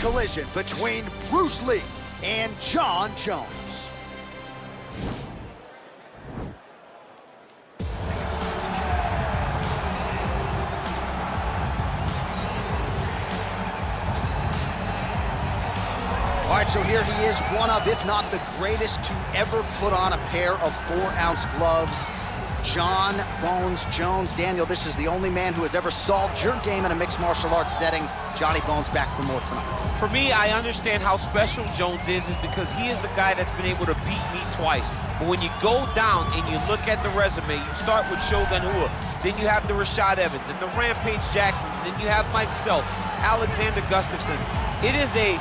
collision between Bruce Lee and Jon Jones. All right, so here he is, one of, if not the greatest to ever put on a pair of 4-ounce gloves. Jon Bones Jones. Daniel, this is the only man who has ever solved your game in a mixed martial arts setting. Johnny Bones back for more tonight. For me, I understand how special Jones is because he is the guy that's been able to beat me twice. But when you go down and you look at the resume, you start with Shogun Rua, then you have the Rashad Evans and the Rampage Jacksons, and then you have myself, Alexander Gustafsson. It is a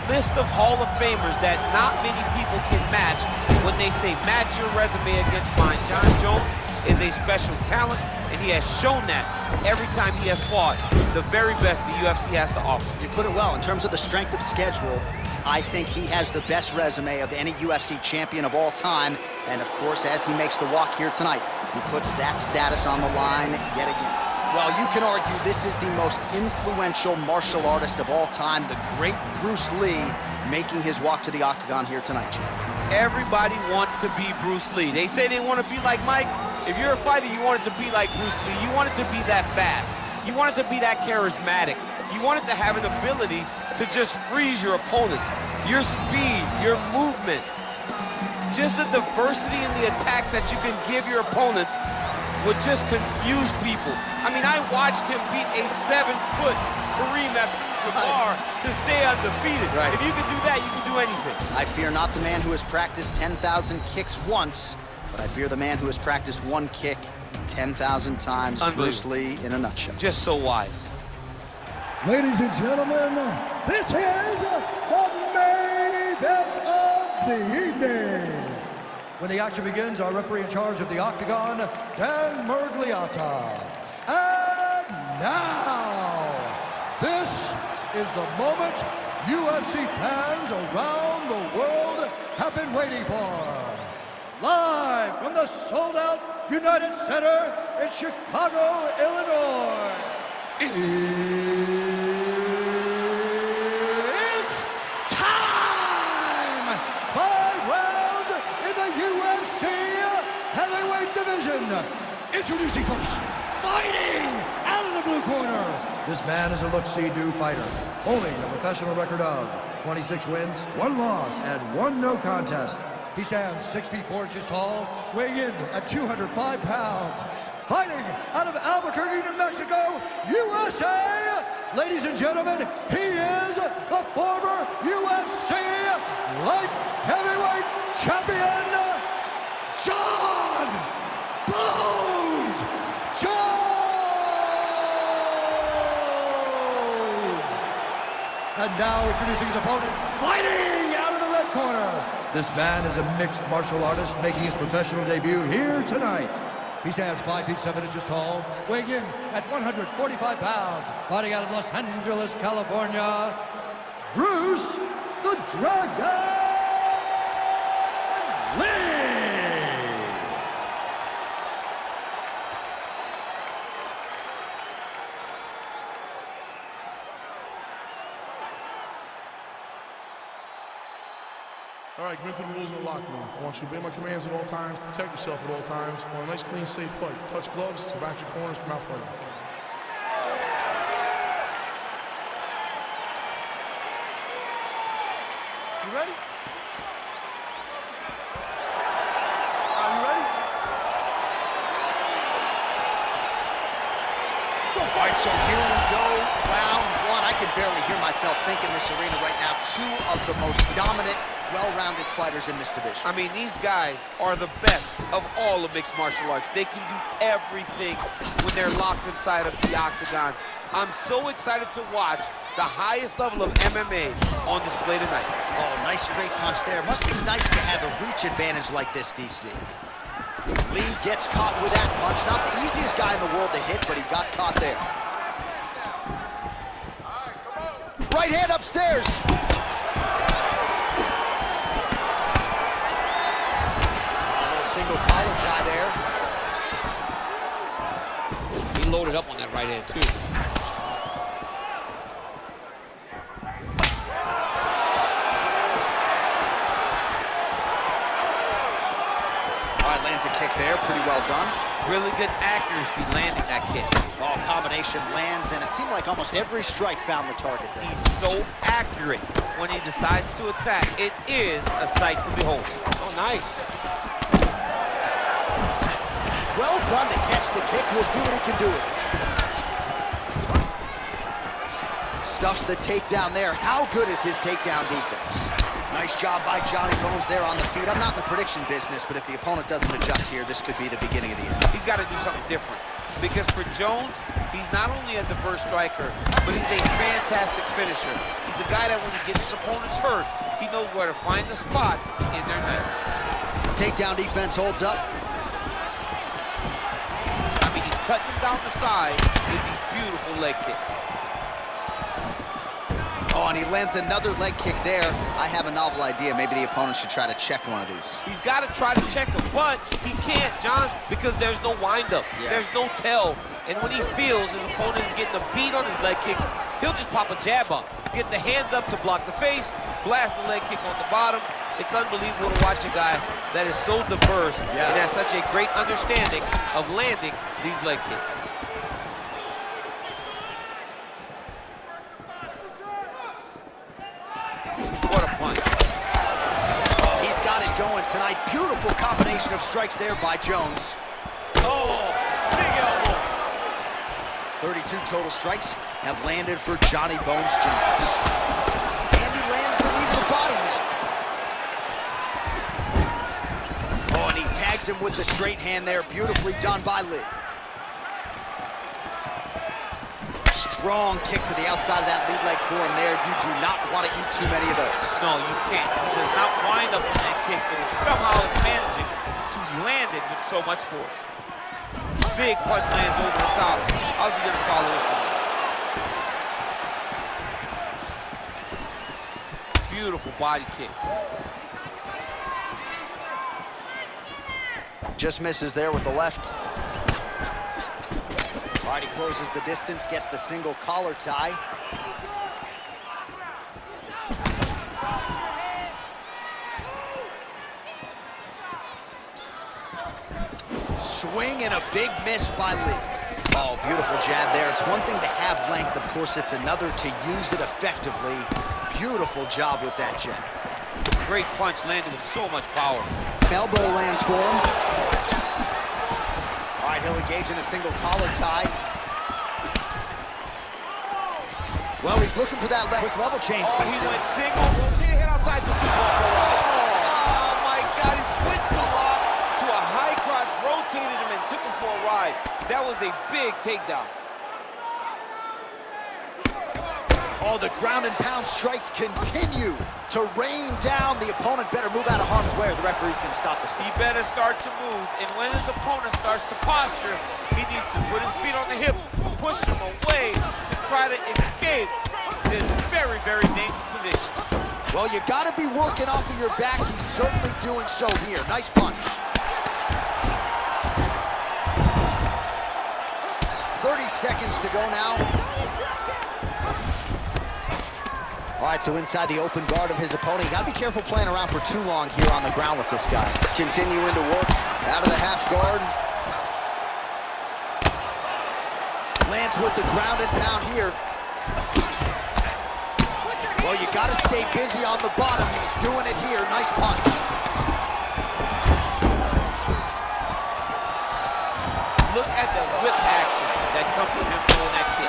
list of Hall of Famers that not many people can match. When they say match your resume against mine, Jon Jones is a special talent, and he has shown that every time he has fought the very best the UFC has to offer. You put it well. In terms of the strength of schedule, I think he has the best resume of any UFC champion of all time. And of course, as he makes the walk here tonight, he puts that status on the line yet again. Well, you can argue this is the most influential martial artist of all time, the great Bruce Lee, making his walk to the octagon here tonight, Jim. Everybody wants to be Bruce Lee. They say they want to be like Mike. If you're a fighter, you want it to be like Bruce Lee. You want it to be that fast. You want it to be that charismatic. You want it to have an ability to just freeze your opponents. Your speed, your movement, just the diversity in the attacks that you can give your opponents would just confuse people. I mean, I watched him beat a 7-foot Kareem Abdul-Jabbar to stay undefeated. Right. If you can do that, you can do anything. I fear not the man who has practiced 10,000 kicks once, but I fear the man who has practiced one kick 10,000 times. Bruce Lee in a nutshell. Just so wise. Ladies and gentlemen, this is the main event of the evening. When the action begins, our referee in charge of the octagon, Dan Mergliata. And now, this is the moment UFC fans around the world have been waiting for. Live from the sold-out United Center in Chicago, Illinois. It's time! 5 rounds in the UFC heavyweight division. Introducing first, fighting out of the blue corner. This man is a look-see-do fighter, holding a professional record of 26 wins, 1 loss, and 1 no contest. He stands 6 feet 4 inches tall, weighing in at 205 pounds. Fighting out of Albuquerque, New Mexico, USA. Ladies and gentlemen, he is the former UFC light heavyweight champion, Jon Bones Jones. And now introducing his opponent, fighting out of the red corner. This man is a mixed martial artist making his professional debut here tonight. He stands 5 feet 7 inches tall, weighing in at 145 pounds. Fighting out of Los Angeles, California, Bruce the Dragon Lee! All right, commit to the rules in the locker room. I want you to obey my commands at all times, protect yourself at all times. I want a nice, clean, safe fight. Touch gloves, back your corners, come out fighting. You ready? Are you ready? Let's go. All right, so here we go, round 1. I can barely hear myself think in this arena right now. 2 of the most dominant, well-rounded fighters in this division. I mean, these guys are the best of all of mixed martial arts. They can do everything when they're locked inside of the octagon. I'm so excited to watch the highest level of MMA on display tonight. Oh, nice straight punch there. Must be nice to have a reach advantage like this, DC. Lee gets caught with that punch. Not the easiest guy in the world to hit, but he got caught there. Right hand upstairs. Single collar tie there. He loaded up on that right hand, too. lands a kick there, pretty well done. Really good accuracy landing that kick. Oh, combination lands, and it seemed like almost every strike found the target there. He's so accurate when he decides to attack. It is a sight to behold. Oh, nice. Well done to catch the kick. We'll see what he can do with it. Stuffs the takedown there. How good is his takedown defense? Nice job by Johnny Bones there on the feet. I'm not in the prediction business, but if the opponent doesn't adjust here, this could be the beginning of the end. He's got to do something different. Because for Jones, he's not only a diverse striker, but he's a fantastic finisher. He's a guy that when he gets his opponents hurt, he knows where to find the spots in their net. Takedown defense holds up. I mean, he's cutting them down the side with these beautiful leg kicks. Oh, and he lands another leg kick there. I have a novel idea. Maybe the opponent should try to check one of these. He's got to try to check him, but he can't, John, because there's no windup. Yeah. There's no tell. And when he feels his opponent is getting a beat on his leg kicks, he'll just pop a jab up, get the hands up to block the face, blast the leg kick on the bottom. It's unbelievable to watch a guy that is so diverse and has such a great understanding of landing these leg kicks. What a punch. Oh, he's got it going tonight. Beautiful combination of strikes there by Jones. Oh, big elbow. 32 total strikes have landed for Johnny Bones Jones. And he lands the knee to the body now. Oh, and he tags him with the straight hand there. Beautifully done by Lee. Strong kick to the outside of that lead leg for him there. You do not want to eat too many of those. No, you can't. He does not wind up on that kick, but he somehow is managing to land it with so much force. Big punch lands over the top. How's he going to follow this one? Beautiful body kick. Just misses there with the left. All right, he closes the distance, gets the single collar tie. Swing and a big miss by Lee. Oh, beautiful jab there. It's one thing to have length, of course, it's another to use it effectively. Beautiful job with that jab. Great punch landed with so much power. Elbow lands for him. All right, he'll engage in a single collar tie. Well, he's looking for that quick level change. Oh, he went single, rotated head outside, just goes off for a ride. Oh my God, he switched the lock to a high crotch, rotated him and took him for a ride. That was a big takedown. Oh, the ground and pound strikes continue to rain down. The opponent better move out of harm's way or the referee's going to stop this. He better start to move, and when his opponent starts to posture, he needs to put his feet on the hip, push him away, to try to escape this very, very dangerous position. Well, you got to be working off of your back. He's certainly doing so here. Nice punch. 30 seconds to go now. All right, so inside the open guard of his opponent. You got to be careful playing around for too long here on the ground with this guy. Continuing to work out of the half guard. Lands with the ground and pound here. Well, you got to stay busy on the bottom. He's doing it here. Nice punch. Look at the whip action that comes from him throwing that kick.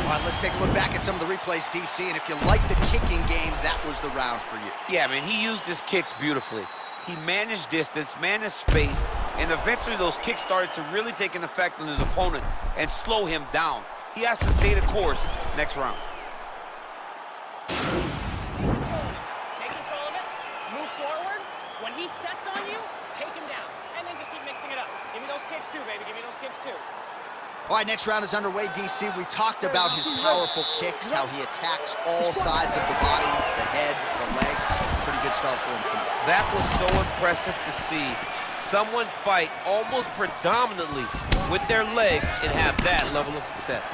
All right, let's take a look back at some of the replays, DC, and if you like the kicking game, that was the round for you. Yeah, man, he used his kicks beautifully. He managed distance, managed space, and eventually those kicks started to really take an effect on his opponent and slow him down. He has to stay the course next round. Take control of it, move forward. When he sets on you, take him down, and then just keep mixing it up. Give me those kicks too, baby, give me those kicks too. All right, next round is underway, DC. We talked about his powerful kicks, how he attacks all sides of the body, the head, the legs. Pretty good start for him tonight. That was so impressive to see someone fight almost predominantly with their legs and have that level of success.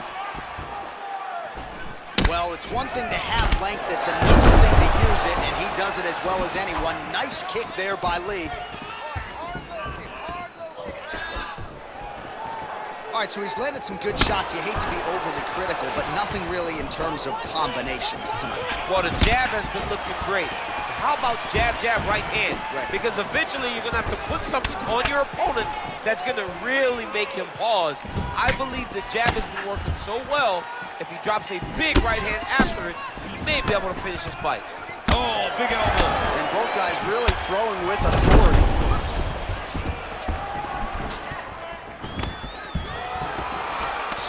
Well, it's one thing to have length, it's another thing to use it, and he does it as as well as anyone. Nice kick there by Lee. All right, so he's landed some good shots. You hate to be overly critical, but nothing really in terms of combinations tonight. Well, the jab has been looking great. How about jab, jab, right hand? Right. Because eventually you're going to have to put something on your opponent that's going to really make him pause. I believe the jab has been working so well, if he drops a big right hand after it, he may be able to finish his fight. Oh, big elbow. And both guys really throwing with authority.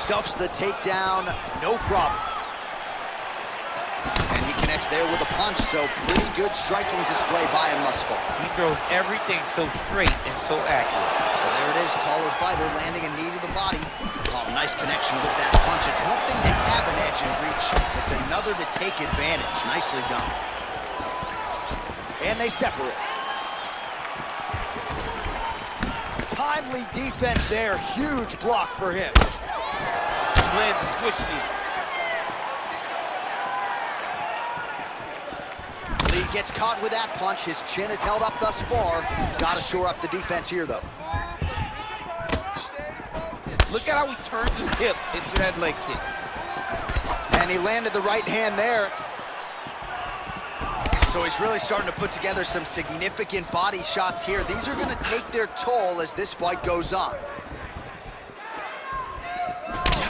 Stuffs the takedown, no problem. And he connects there with a punch, so pretty good striking display by him thus far. He throws everything so straight and so accurate. So there it is, taller fighter landing a knee to the body. Oh, nice connection with that punch. It's one thing to have an edge and reach. It's another to take advantage. Nicely done. And they separate. Timely defense there. Huge block for him. Lands a switch knee. Lee gets caught with that punch. His chin is held up thus far. Got to shore up the defense here, though. Look at how he turns his hip into that leg kick. And he landed the right hand there. So he's really starting to put together some significant body shots here. These are going to take their toll as this fight goes on.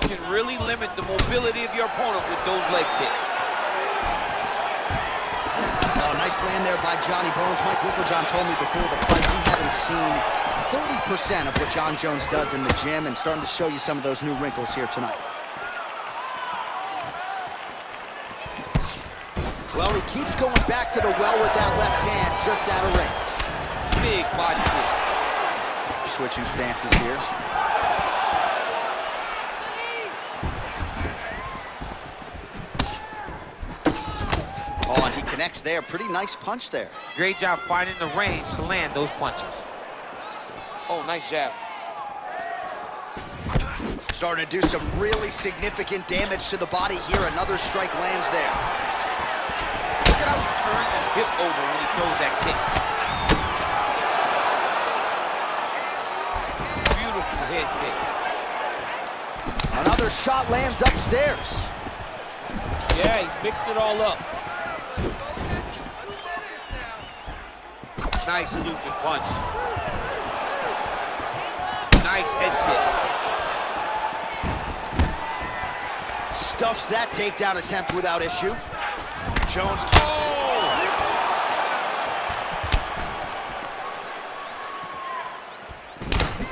You can really limit the mobility of your opponent with those leg kicks. Oh, nice land there by Johnny Bones. Mike Winklejohn told me before the fight you haven't seen 30% of what Jon Jones does in the gym, and starting to show you some of those new wrinkles here tonight. Well, he keeps going back to the well with that left hand, just out of range. Big body kick. Switching stances here. Oh, and he connects there. Pretty nice punch there. Great job finding the range to land those punches. Oh, nice jab. Starting to do some really significant damage to the body here. Another strike lands there. Look at how he turns his hip over when he throws that kick. Beautiful head kick. Another shot lands upstairs. Yeah, he's mixing it all up. Nice looping punch. Nice head kick. Stuffs that takedown attempt without issue. Jones.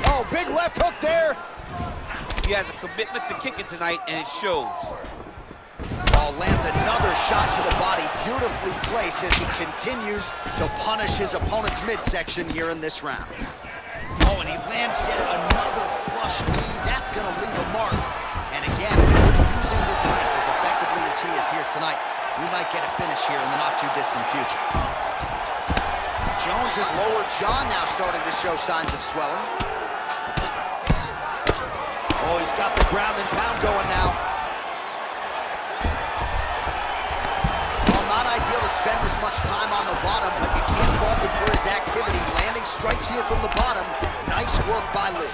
Oh, big left hook there. He has a commitment to kicking tonight, and it shows. Oh, lands another shot to the body, beautifully placed as he continues to punish his opponent's midsection here in this round. Oh, and he lands yet another flush knee. That's going to leave a mark. And again, if we're using this length as effectively as he is here tonight, we might get a finish here in the not-too-distant future. Jones' lower jaw now starting to show signs of swelling. Oh, he's got the ground and pound going now. Well, not ideal to spend this much time on the bottom, but you can't fault him for his activity. Landing strikes here from the bottom. Nice work by Lee.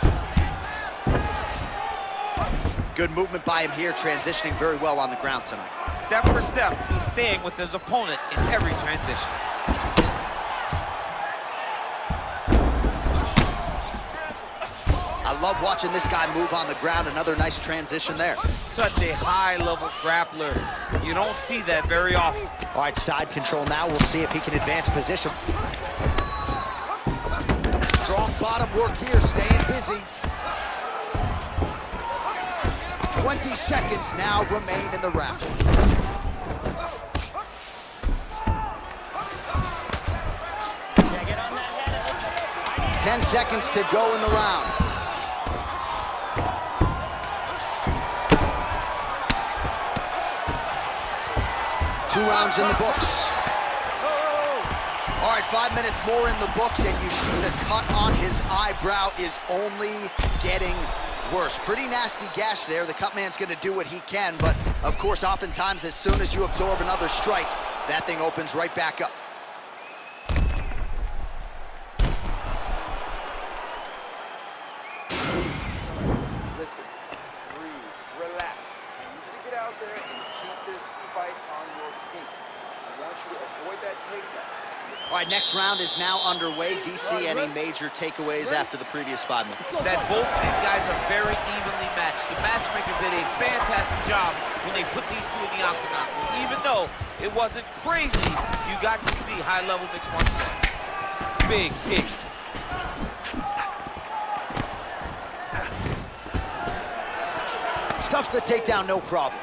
Good movement by him here, transitioning very well on the ground tonight. Step for step, he's staying with his opponent in every transition. I love watching this guy move on the ground. Another nice transition there. Such a high-level grappler. You don't see that very often. All right, side control now. We'll see if he can advance position. Strong bottom work here, staying busy. 20 seconds now remain in the round. 10 seconds to go in the round. Two rounds in the books. All right, 5 minutes more in the books, and you see the cut on his eyebrow is only getting worse. Pretty nasty gash there. The cut man's gonna do what he can, but of course, oftentimes, as soon as you absorb another strike, that thing opens right back up. listen, breathe, relax. I need you to get out there and keep this fight on your feet. I want you to avoid that takedown. All right, next round is now underway. DC, any major takeaways after the previous 5 minutes? That both of these guys are very evenly matched. The matchmakers did a fantastic job when they put these two in the octagon. So even though it wasn't crazy, you got to see high-level mixed martial arts. Big kick. Stuffs the takedown, no problem.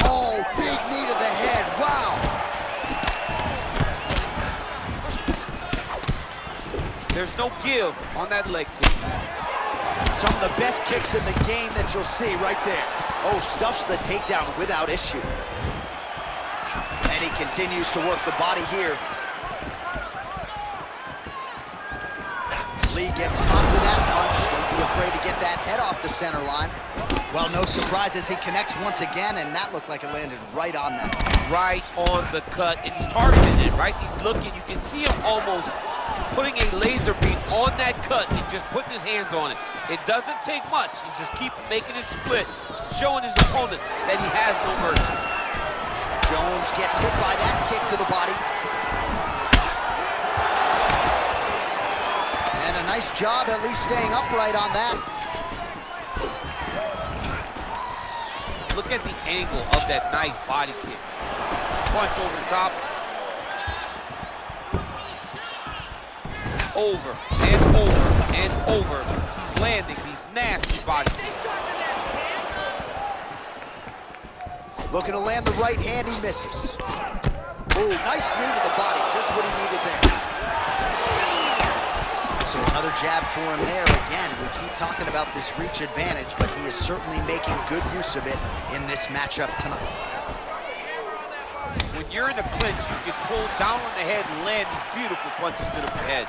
Oh, big knee to the head, wow. There's no give on that leg kick. Some of the best kicks in the game that you'll see right there. Oh, stuffs the takedown without issue. And he continues to work the body here. Lee gets caught with that punch. Don't be afraid to get that head off the center line. Well, no surprises, he connects once again, and that looked like it landed right on that. Right on the cut, and he's targeting it, right? He's looking, you can see him almost putting a laser beam on that cut and just putting his hands on it. It doesn't take much. He just keeps making it split, showing his opponent that he has no mercy. Jones gets hit by that kick to the body. And a nice job at least staying upright on that. Look at the angle of that nice body kick. Punch over the top. Over and over and over. He's landing these nasty body kicks. Looking to land the right hand, he misses. Ooh, nice knee to the body, just what he needed there. So another jab for him there. Again, we keep talking about this reach advantage, but he is certainly making good use of it in this matchup tonight. When you're in a clinch, you can pull down on the head and land these beautiful punches to the head.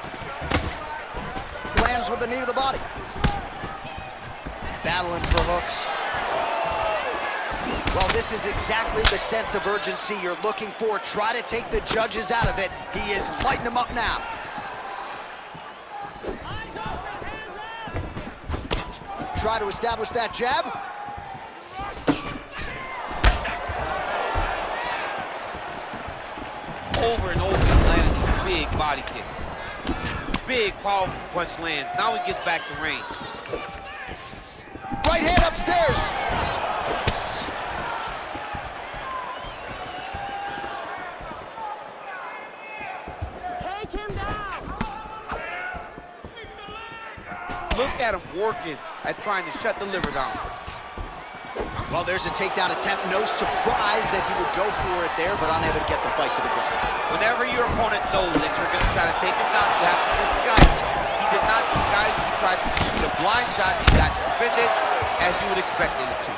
Lands with the knee to the body. Battling for hooks. Well, this is exactly the sense of urgency you're looking for. Try to take the judges out of it. He is lighting them up now. Try to establish that jab. Over and over, he's landing these big body kicks. Big, powerful punch lands. Now he gets back to range. Right hand upstairs. Take him down. Look at him working at trying to shut the liver down. Well, there's a takedown attempt. No surprise that he would go for it there, but unable to get the fight to the ground. Whenever your opponent knows that you're going to try to take him down, you have to disguise it. He did not disguise it. He tried to shoot a blind shot. He got suspended, as you would expect him to.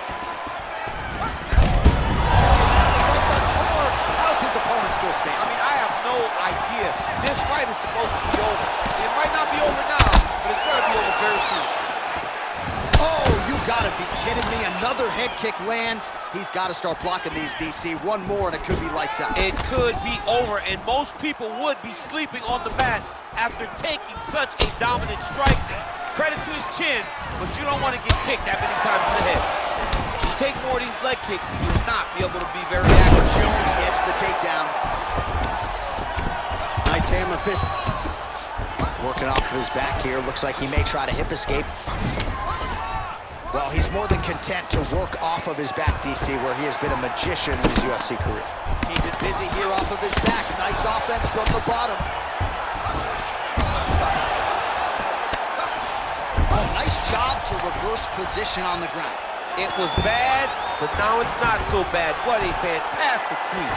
How's his opponent still standing? I mean, I have no idea. This fight is supposed to be over. It might not be over now, but it's going to be over very soon. Oh, you gotta be kidding me. Another head kick lands. He's got to start blocking these, DC. One more and it could be lights out. It could be over, and most people would be sleeping on the mat after taking such a dominant strike. Credit to his chin, but you don't want to get kicked that many times in the head. You take more of these leg kicks, you will not be able to be very accurate. Jones gets the takedown. Nice hammer fist. Working off of his back here. Looks like he may try to hip escape. Well, he's more than content to work off of his back, DC, where he has been a magician in his UFC career. Keeping busy here off of his back. Nice offense from the bottom. Oh, nice job to reverse position on the ground. It was bad, but now it's not so bad. What a fantastic sweep.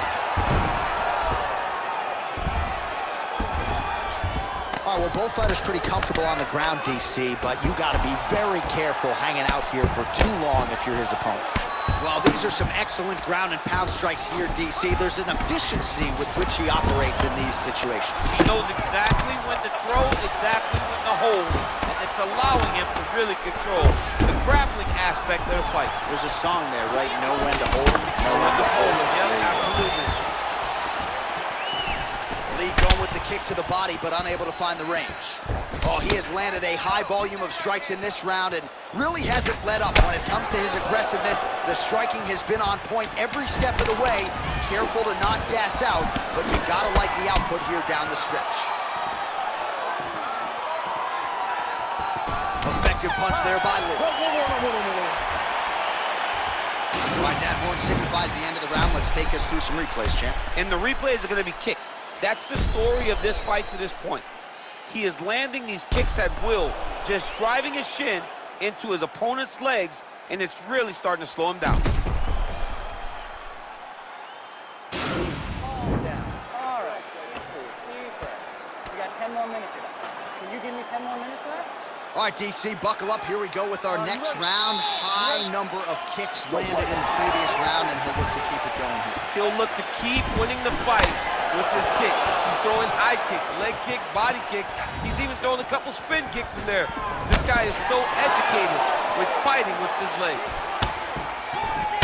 All right, well, both fighters pretty comfortable on the ground, DC, but you got to be very careful hanging out here for too long if you're his opponent. Well, these are some excellent ground and pound strikes here, DC. There's an efficiency with which he operates in these situations. He knows exactly when to throw, exactly when to hold, and it's allowing him to really control the grappling aspect of the fight. There's a song there, right? Know when to hold him. Know when to hold him, yeah, absolutely. Lee going with the kick to the body, but unable to find the range. Oh, he has landed a high volume of strikes in this round and really hasn't let up when it comes to his aggressiveness. The striking has been on point every step of the way. Careful to not gas out, but you gotta like the output here down the stretch. Effective punch there by Lee. All right, that horn signifies the end of the round. Let's take us through some replays, champ. And the replays are going to be kicks. That's the story of this fight to this point. He is landing these kicks at will, just driving his shin into his opponent's legs, and it's really starting to slow him down. Calm down. All right. Deep breaths. We got 10 more minutes left. Can you give me 10 more minutes left? All right, DC, buckle up. Here we go with our next round. High number of kicks landed in the previous round, and he'll look to keep it going here. He'll look to keep winning the fight with his kicks. He's throwing high kick, leg kick, body kick. He's even throwing a couple spin kicks in there. This guy is so educated with fighting with his legs.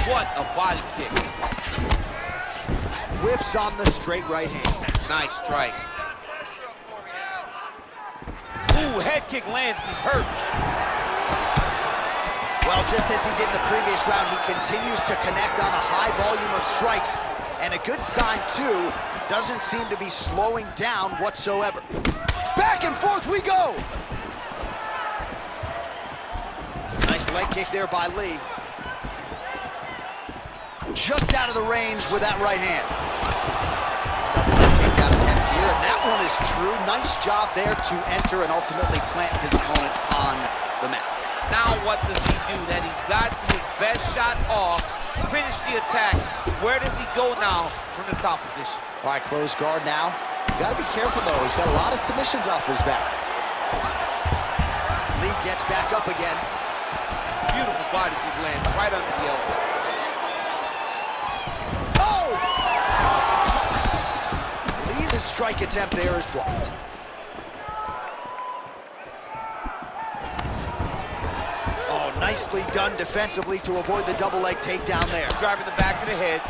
What a body kick. Whiffs on the straight right hand. Nice strike. Ooh, head kick lands, he's hurt. Well, just as he did in the previous round, he continues to connect on a high volume of strikes. And a good sign, too, doesn't seem to be slowing down whatsoever. Back and forth we go! Nice leg kick there by Lee. Just out of the range with that right hand. Double leg takedown attempt here, and that one is true. Nice job there to enter and ultimately plant his opponent on the mat. Now what does he do? That he's got his best shot off, finish the attack. Where does he go now from the top position? All right, close guard now. You gotta be careful though, he's got a lot of submissions off his back. Lee gets back up again. Beautiful body kick lands right under the elbow. Lee's strike attempt there is blocked. Oh, nicely done defensively to avoid the double leg takedown there. Driving the back of the head,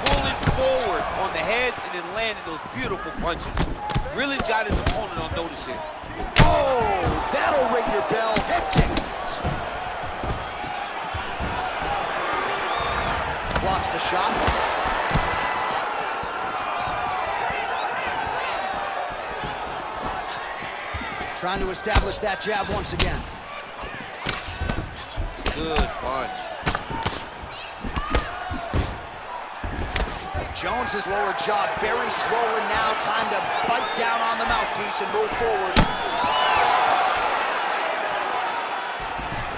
pulling forward on the head, and then landing those beautiful punches. Really got his opponent on notice here. Oh, that'll ring your bell. Head kick. Blocks the shot. Trying to establish that jab once again. Good punch. Jones's lower jaw very swollen now. Time to bite down on the mouthpiece and move forward.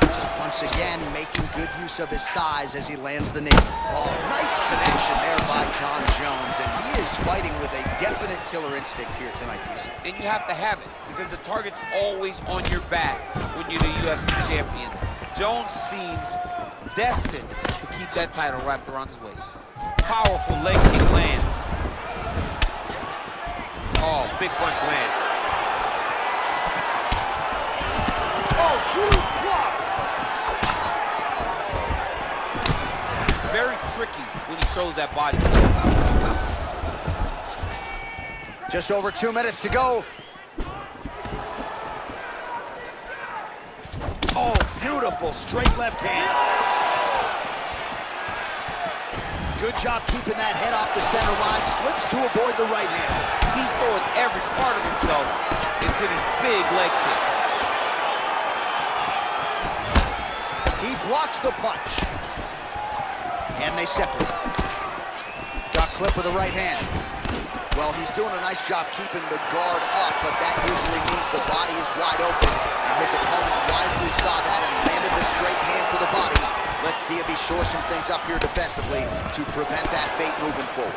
So once again, making good use of his size as he lands the knee. Oh, nice connection there by Jon Jones, and he is fighting with a definite killer instinct here tonight, DC. And you have to have it, because the target's always on your back when you're the UFC champion. Jones seems destined to keep that title wrapped around his waist. Powerful leg kick lands. Oh, big punch land. Oh, huge block! Very tricky when he throws that body kick. Just over 2 minutes to go. Oh, beautiful straight left hand. Good job keeping that head off the center line. Slips to avoid the right hand. He's throwing every part of himself into these big leg kicks. He blocks the punch. And they separate. Got clip with the right hand. Well, he's doing a nice job keeping the guard up, but that usually means the body is wide open, and his opponent wisely saw that and landed the straight hand to the body. Let's see if he shores some things up here defensively to prevent that fate moving forward.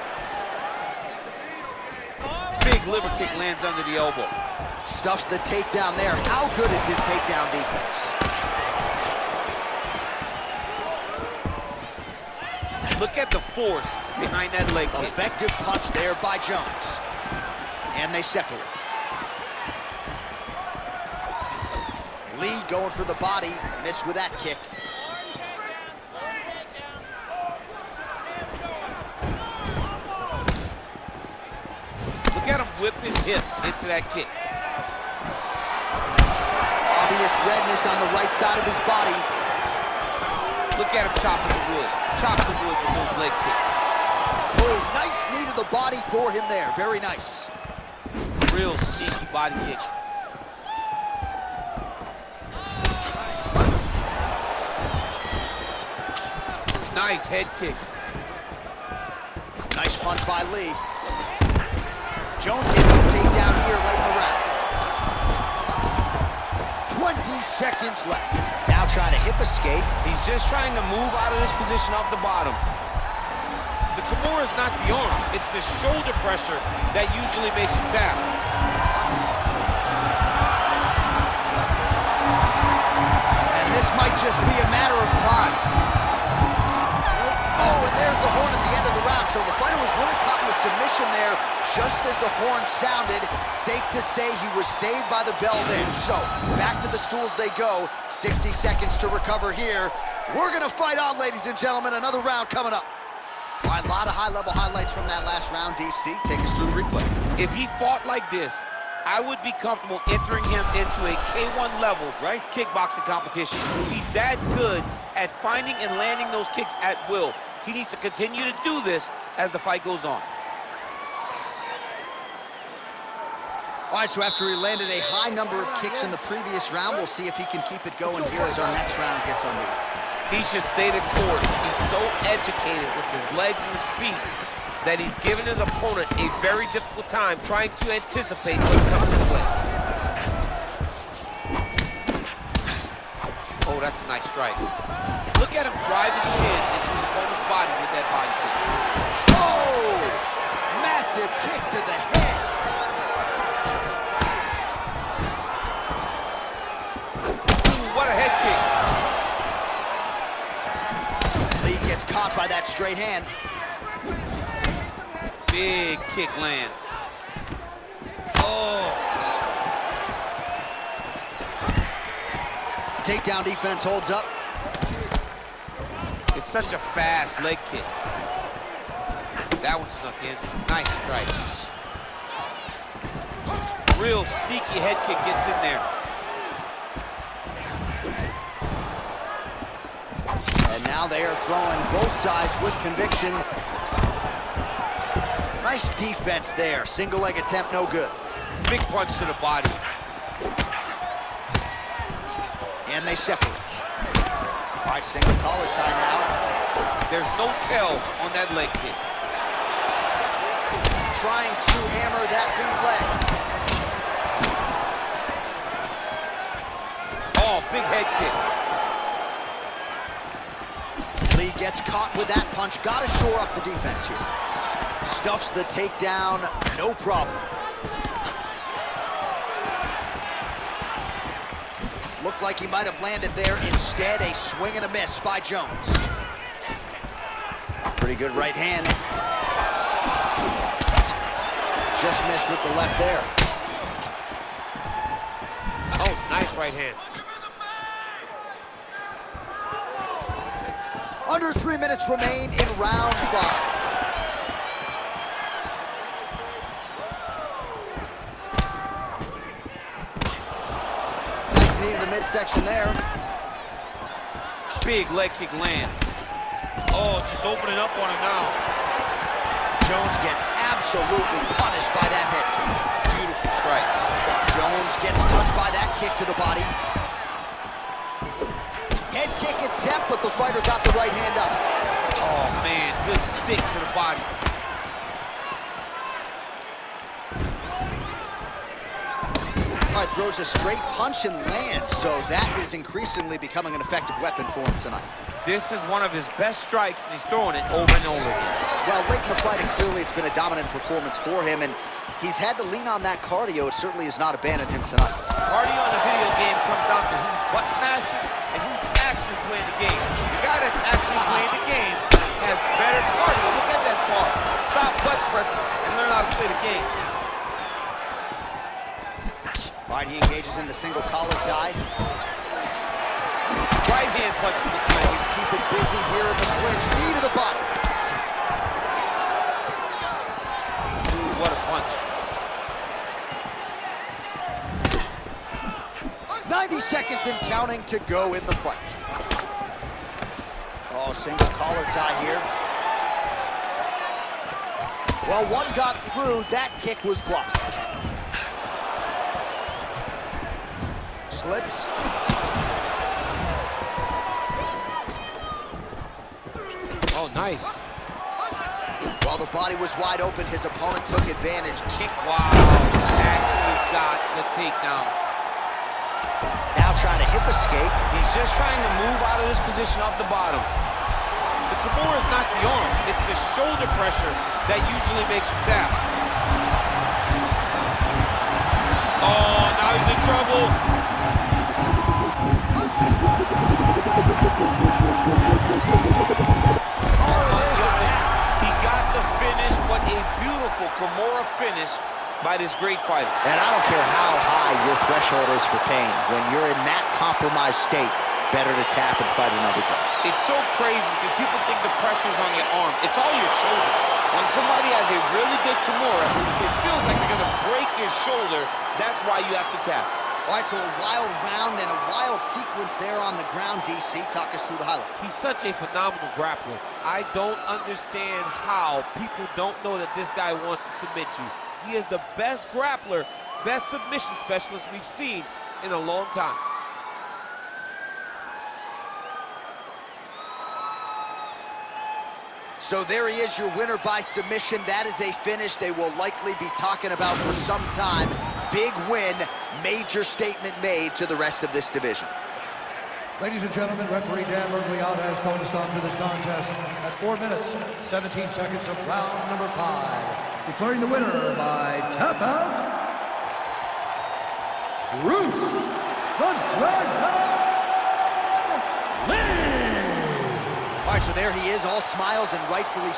Big liver kick lands under the elbow. Stuffs the takedown there. How good is his takedown defense? Look at the force behind that leg kick. Effective punch there by Jones. And they separate. Lee going for the body, missed with that kick. Look at him whip his hip into that kick. Obvious redness on the right side of his body. Look at him chopping the wood. Chop the wood with those leg kicks. Oh, nice knee to the body for him there. Very nice. Real sneaky body kick. Nice head kick. Nice punch by Lee. Jones gets the takedown here late in the round. 20 seconds left. Now trying to hip escape. He's just trying to move out of this position off the bottom. The Kimura is not the arms, it's the shoulder pressure that usually makes you tap. And this might just be a matter of time. Oh, and there's the horn at the end of the round. So the fighter was really caught in a submission there just as the horn sounded. Safe to say he was saved by the bell there. So back to the stools they go. 60 seconds to recover here. We're gonna fight on, ladies and gentlemen. Another round coming up. All right, a lot of high-level highlights from that last round. DC, take us through the replay. If he fought like this, I would be comfortable entering him into a K1 level kickboxing competition. He's that good at finding and landing those kicks at will. He needs to continue to do this as the fight goes on. All right, so after he landed a high number of kicks in the previous round, we'll see if he can keep it going here as our next round gets underway. He should stay the course. He's so educated with his legs and his feet that he's given his opponent a very difficult time trying to anticipate what's coming his way. Oh, that's a nice strike. Look at him drive his shin into his opponent's body with that body kick. Oh! Massive kick to the head. Ooh, what a head kick. Lee gets caught by that straight hand. Big kick lands. Oh. Takedown defense holds up. It's such a fast leg kick. That one snuck in. Nice strike. Real sneaky head kick gets in there. And now they are throwing both sides with conviction. Nice defense there. Single leg attempt, no good. Big punch to the body. And they separate. All right, single collar tie now. There's no tell on that leg kick. Trying to hammer that lead leg. Oh, big head kick. Lee gets caught with that punch. Got to shore up the defense here. Stuffs the takedown, no problem. Looked like he might have landed there. Instead, a swing and a miss by Jones. Pretty good right hand. Just missed with the left there. Oh, nice right hand. Under 3 minutes remain in round 5. Nice knee to the midsection there. Big leg kick land. Oh, just opening up on him now. Jones gets absolutely punished by that head kick. Beautiful strike. Jones gets touched by that kick to the body. Head kick attempt, but the fighter got the right hand up. Oh, man, good stick to the body. All right, throws a straight punch and lands, so that is increasingly becoming an effective weapon for him tonight. This is one of his best strikes, and he's throwing it over and over again. Well, late in the fight, and clearly it's been a dominant performance for him, and he's had to lean on that cardio. It certainly has not abandoned him tonight. Cardio in the video game comes down to who's button mashing and who's actually playing the game. The guy that's actually playing the game has better cardio. Look at that bar. Stop butt pressing and learn how to play the game. All right, he engages in the single collar tie. Right hand punch to the And he's keeping busy here in the clinch. Knee to the body. Ooh, what a punch. 90 seconds and counting to go in the fight. Oh, single collar tie here. Well, one got through. That kick was blocked. Slips. Oh, nice. While the body was wide open, his opponent took advantage. Kick. Wow, actually got the takedown. Now trying to hip escape. He's just trying to move out of this position off the bottom. The Kimura is not the arm, it's the shoulder pressure that usually makes you tap. Oh, now he's in trouble. He got the finish. What a beautiful Kimura finish by this great fighter. And I don't care how high your threshold is for pain. When you're in that compromised state, better to tap and fight another day. It's so crazy because people think the pressure's on your arm. It's all your shoulder. When somebody has a really good Kimura, it feels like they're going to break your shoulder. That's why you have to tap. All right, so a wild round and a wild sequence there on the ground. DC, talk us through the highlight. He's such a phenomenal grappler. I don't understand how people don't know that this guy wants to submit you. He is the best grappler, best submission specialist we've seen in a long time. So there he is, your winner by submission. That is a finish they will likely be talking about for some time. Big win, major statement made to the rest of this division. Ladies and gentlemen, referee Dan Mergliata has called a stop to this contest at 4 minutes, 17 seconds of round number 5. Declaring the winner by tap out, Bruce the Dragon Lee! All right, so there he is, all smiles and rightfully